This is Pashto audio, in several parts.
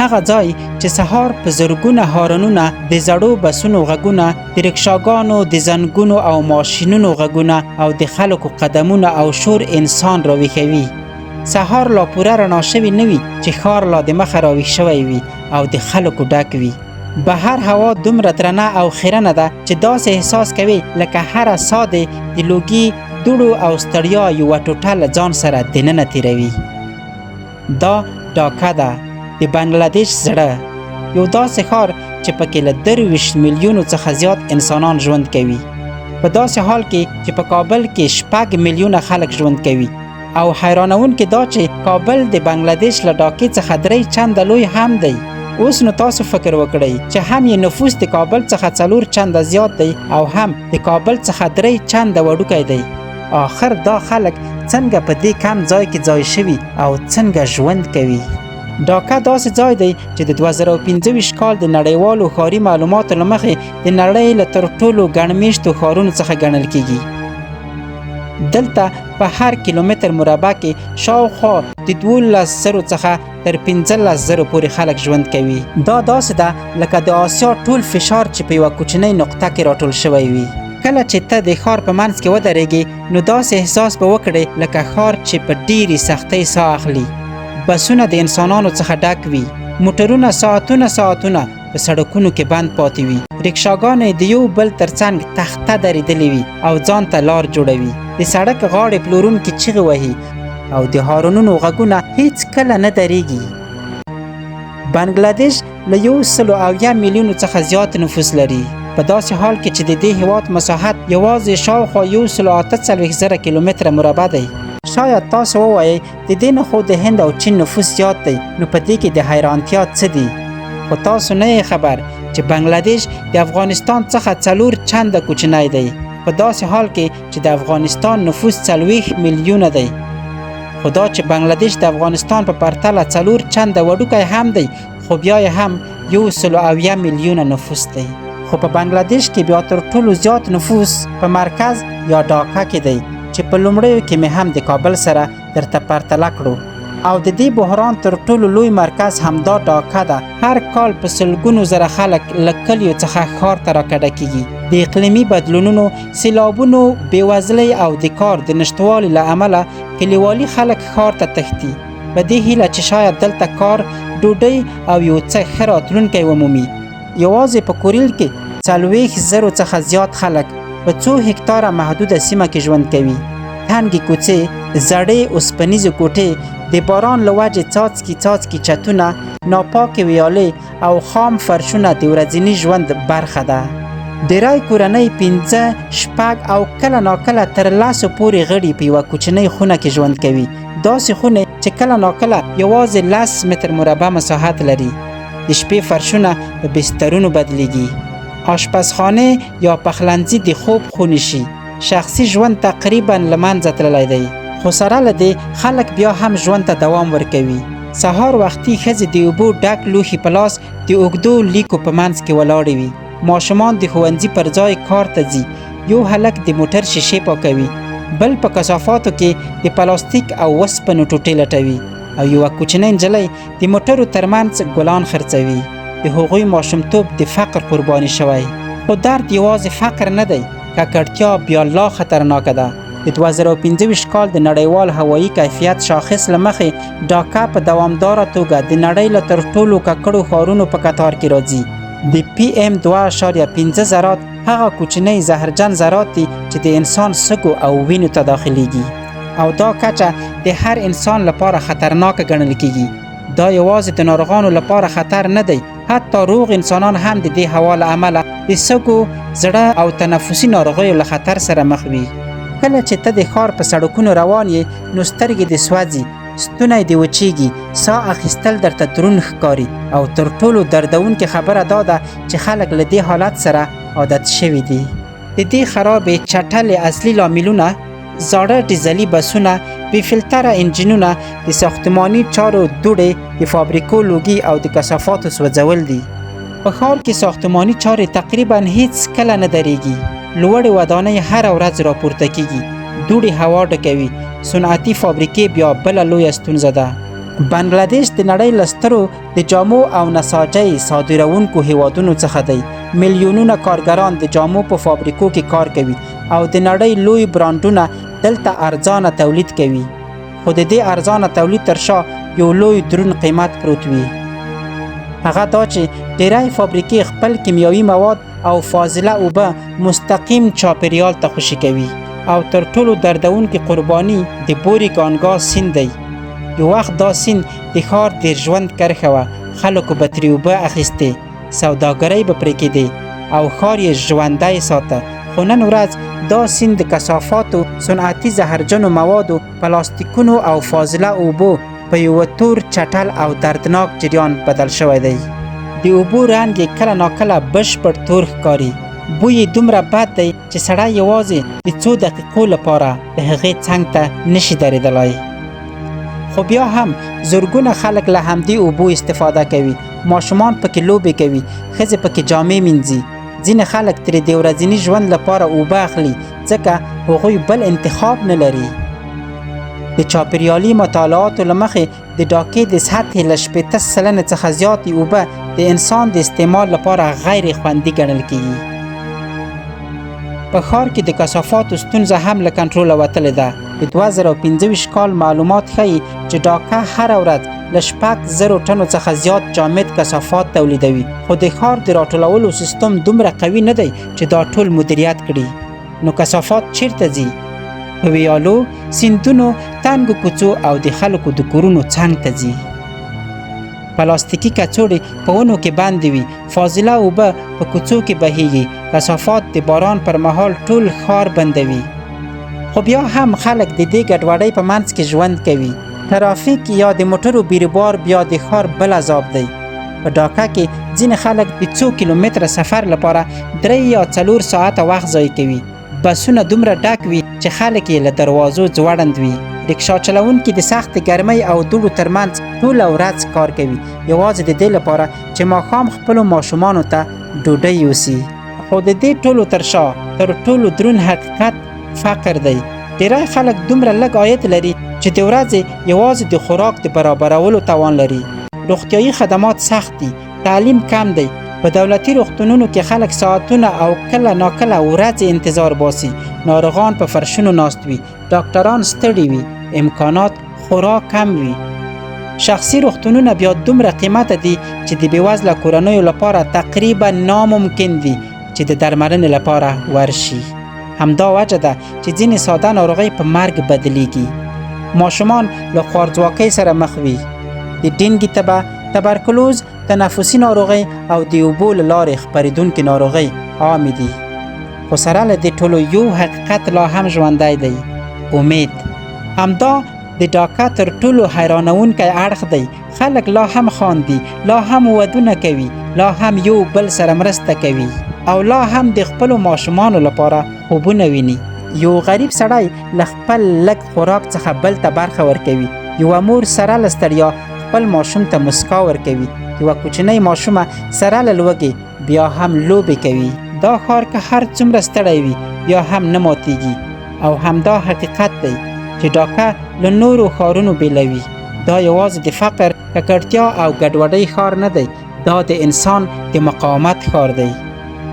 هغه ځای چې سهار په زرګونه هارنونه د زړو بسونو غږونه، د رکشاګانو د زنګونو او ماشینونو غږونه او د خلکو قدمونه او شور انسان راویښوي. سهار لا پوره رڼا شوي نه وي چې ښار لا د مخه راویښ شوی وي او د خلکو ډک وي. بهر هوا دومره درنه او خیرنه ده چې داسې احساس کوي لکه هره ساه د لوګي، دوړو او ستړیا یوه ټوټه له ځان سره دننه تیروي. دا ډاکا ده، د بنګلادیش زړه، یو داسې ښار چې پکې له 23 میلیونو څخه زیات انسانان ژوند کوي. په داسې حال کې چې په کابل کې 6 میلیونه خلک ژوند کوي. او حیرانونکې دا چې کابل د بنګلادیش له ډاکې څخه 3 چنده لوی هم دی. اوس نو تاسو فکر وکړئ چې هم یې نفوس د کابل څخه 4 چنده زیات دی او هم د کابل څخه 3 چنده وړوکی دی. آخر دا خلک څنګه په دې کم ځای کې ځای شوي او څنګه ژوند کوي؟ ډاکا داسې ځای دی چې د 2025 کال د نړیوالو ښاري معلوماتو له مخې د نړۍ له تر ټولو ګڼمېشتو ښارونو څخه ګڼل کیږي. دلته په هر کیلومتر مربع کې شاوخوا د 12,000 څخه تر 15,000 پورې خلک ژوند کوي. دا داسې ده لکه د آسیا ټول فشار چې په یوه کوچنۍ نقطه کې راټول شوی وي. کله چې ته د ښار په منځ کې ودرېږې نو داسې احساس به وکړې لکه ښار چې په ډېرې سختۍ ساه اخلي. بسونه د انسانانو څخه ډک وي، موټرونه ساعتونه په سړکونو کې بند پاتې وي، رکشاګانې د یو بل ترڅنګ تخته درېدلې وي او ځان ته لار جوړوي، د سړک غاړې پلورونکي چیغې وهي او د هارنونو غږونه هیڅ کله نه درېږي. بنګلادیش له 170 میلیونو څخه زیات نفوس لري، په داسې حال کې چې د دې هېواد مساحت یوازې شاوخوا 148,000 کیلومتره مربع دی. شاید تاسو ووایئ د دې نه خو د هند او چین نفوس زیات دی، نو په دې کې د حیرانتیا څه دي؟ خو تاسو نه یې خبر چې بنګلادیش د افغانستان څخه 4 چنده کوچنی دی، په داسې حال کې چې د افغانستان نفوس 40 میلیونه دی. خو دا چې بنګلادیش د افغانستان په پرتله 4 چنده وړوکی هم دی، خو بیا یې هم 170 میلیونه نفوس دی. خو په بنګلادیش کې بیا تر ټولو زیات نفوس په مرکز یا ډاکا کې دی چې په لومړیو کې مې هم د کابل سره درته پرتله کړو. او د دې بحران تر ټولو لوی مرکز همدا ډاکا ده. هر کال په سلګونو زره خلک له کلیو څخه ښار ته راکډه کیږي. د اقلیمي بدلونونو، سیلابونو، بېوزلۍ او د کار د نشتوالي له امله کلیوالي خلک ښار ته تښتي په دې هیله چې شاید دلته کار، ډوډۍ او یو څه ښه راتلونکی ومومي. یوازې په کوریل کې 40,000 څخه زیات خلک په 2 هکتاره محدوده سیمه کې ژوند کوي. تنګې کوڅې، زړې اوسپنیزې کوټې، د باران له وجې څاڅکي چتونه، ناپاکې ویالې او خام فرشونه د ورځني ژوند برخه ده. د رای کورنۍ 5، 6 او کله ناکله تر 10 پورې غړي په یوه کوچنۍ خونه کې ژوند کوي. داسې خونې چې کله ناکله یوازې 10 متر مربع مساحت لري. د شپې فرشونه په بسترونو بدلیږي. آشپزخانه یا پخلنځي د خوب خونې شي. شخصي ژوند تقریبا له منځه تللی دی. خو سره له دې خلک بیا هم ژوند ته دوام ورکوي. سهار وختي ښځې د اوبو ډک لوښي په لاس د اوږدو لیکو په منځ کې ولاړې وي. ماشومان د ښوونځي پر ځای کار ته ځي. یو هلک د موټر شیشې پاکوي، بل په کثافاتو کې د پلاستیک او وسپنو ټوټې لټوي او یوه کوچنۍ نجلۍ د موټرو ترمنځ ګلان خرڅوي. د هغوی ماشومتوب د فقر قرباني شوی. خو درد یوازې فقر نه دی، ککړتیا بیا لا خطرناکه ده. د 2025 کال د نړیوال هوایي کیفیت شاخص له مخې ډاکا په دوامداره توګه د نړۍ له تر ټولو ککړو ښارونو په کتار کې راځي. د PM 2.5 ذرات هغه کوچنۍ زهرجن ذرات دي چې د انسان سږو او وینو ته داخليږي، او دا کچه د هر انسان لپاره خطرناکه ګڼل کیږي. دا یوازې د ناروغانو لپاره خطر نه دی، حتی روغ انسانان هم د دې هوا له امله د سږو، زړه او تنفسي ناروغیو له خطر سره مخ وي. کله چې ته د ښار په سړکونو روان یې نو سترګې دې سوځي، ستونی دې وچیږي، ساه اخیستل درته دروند ښکاري، او تر ټولو دردونکې خبره دا ده چې خلک له دې حالت سره عادت شوي دي. د دې خرابې چټلې اصلي لاملونه زاړه ډیزلي بسونه، بې فلټره انجینونه، د ساختماني چارو دوړې، د فابریکو لوګي او د کثافاتو سوځول دي. په ښار کې ساختماني چارې تقریبا هیڅ کله نه درېږي. لوړې ودانۍ هره ورځ راپورته کیږي. دوړې هوا ډکوي. صنعتي فابریکې بیا بله لویه ستونزه ده. بنګلادیش د نړۍ له سترو د جامو او نساجۍ صادروونکو هیوادونو څخه دی. میلیونونه کارګران د جامو په فابریکو کې کار کوي او د نړۍ لوی برانډونه دلته ارزانه تولید کوي. خو د دې ارزانه تولید تر شا یو لوی دروند قیمت پروت وي. هغه دا چې ډیری فابریکې خپل کیمیاوي مواد او فاضله اوبه مستقیم چاپیریال ته خوشي کوي او تر ټولو دردونکې قرباني د بوري ګانګا سیند دی. یو وخت دا سیند د ښار د ژوند کرښه وه. خلکو به ترې اوبه اخیستې، سوداګرۍ به پرې کېدې او ښار یې ژوندی ساته. خو نن ورځ دا سیند د کثافاتو، صنعتي زهرجنو موادو، پلاستیکونو او فاضله اوبو په یوه تور چټل او دردناک جریان بدل شوی دی. د اوبو رنګ یې کله ناکله بشپړ تور ښکاري. بوی یې دومره بد دی چې سړی یوازې د څو دقیقو لپاره د هغې څنګ ته نشي درېدلی. خو بیا هم زرګونه خلک له همدې اوبو استفاده کوي. ماشومان پکې لوبې کوي، ښځې پکې جامې مینځي. ځینې خلک ترې د ورځني ژوند لپاره اوبه اخلي ځکه هغوی بل انتخاب نه لري. د چاپیریالي مطالعاتو له مخې د ډاکې د سطحې له 80% څخه زیاتې اوبه د انسان د استعمال لپاره غیر خوندي ګڼل کېږي. په ښار کې د کثافاتو ستونزه هم له کنټروله وتلې ده. د 2025 کال معلومات ښیي چې ډاکه هره ورځ له 6,000 ټنو څخه زیات جامد کثافات تولیدوي. خو د ښار د راټولولو سیستم دومره قوي نه دی چې دا ټول مدیریت کړي. نو کثافات چیرته ځي؟ په ویالو، سیندونو، تنګو کوڅو او د خلکو د کورونو څنګ ته ځي. پلاستیکي کڅوړې په ونو کې بندې وي، فاضله اوبه په کوڅو کې بهیږي، کثافات د باران پر مهال ټول ښار بندوي. خو بیا هم خلک د دې ګډوډۍ په منځ کې ژوند کوي. ترافیک یا د موټرو بیروبار بیا د ښار بل عذاب دی. په ډاکه کې ځینې خلک د څو کیلومتره سفر لپاره 3 یا 4 ساعته وخت ضایع کوي. بسونه دومره ډک وي چې خلک یې له دروازو ځوړند وي. رکشا چلونکي د سخت ګرمۍ او دوړو ترمنځ ټوله ورځ کار کوي یوازې د دې لپاره چې ماښام خپلو ماشومانو ته ډوډۍ یوسي. خو د دې ټولو تر شا تر ټولو دروند حقیقت فقر دی. ډیری خلک دومره لږ عاید لري چې د ورځې یوازې د خوراک د برابرولو توان لري. روغتیایي خدمات سخت دي، تعلیم کم دی. په دولتي روغتونونو کې خلک ساعتونه او کله ناکله ورځې انتظار باسي. ناروغان په فرشونو ناست وي، ډاکټران ستړي وي، امکانات خورا کم وي. شخصي روغتونونه بیا دومره قیمته دي چې د بېوزله کورنیو لپاره تقریبا ناممکن دي چې د درملنې لپاره ورشي. همدا وجه ده چې ځینې ساده ناروغۍ په مرګ بدلیږي. ماشومان له خوارځواکۍ سره مخ وي. د ډینګي تبه، تبرکلوز، تنفسي ناروغۍ او د اوبو له لارې خپرېدونکې ناروغۍ عامې دي. خو سره له دې ټولو یو حقیقت لا هم ژوندی دی: امید. همدا د ډاکه تر ټولو حیرانونکی اړخ دی. خلک لا هم خاندي، لا هم ودونه کوي، لا هم یو بل سره مرسته کوي او لا هم د خپلو ماشومانو لپاره خوبونه ویني. یو غریب سړی له خپل لږ خوراک څخه بل ته برخه ورکوي. یوه مور سره له ستړیا خپل ماشوم ته مسکا ورکوي. یوه کوچنۍ ماشومه سره له لوږې بیا هم لوبې کوي. دا ښار که هر څومره ستړی وي بیا هم نه ماتیږي. او همدا حقیقت دی چې ډاکه له نورو ښارونو بیلوي. دا یوازې د فقر، ککړتیا او ګډوډۍ ښار نه دی، دا د انسان د مقاومت ښار دی.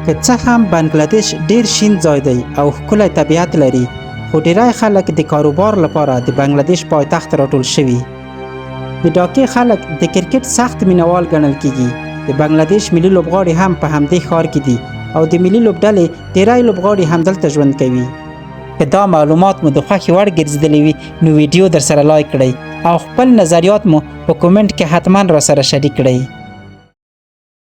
که څه هم بنګلادیش ډیر شین ځای دی او ښکلی طبیعت لري، خو ډیری خلک د کاروبار لپاره د بنګلادیش پایتخت راټول شوي. د ډاکې خلک د کرکټ سخت مینوال ګڼل کیږي. د بنګلادیش ملي لوبغاړي هم په همدې ښار کې دي او د ملي لوبډلې ډیری لوبغاړي همدلته ژوند کوي. که دا معلومات مو د خوښې وړ ګرځېدلی وي نو ویډیو در سره لایک کړئ او خپل نظریات مو په کومنټ کې حتما را سره شریک کړئ.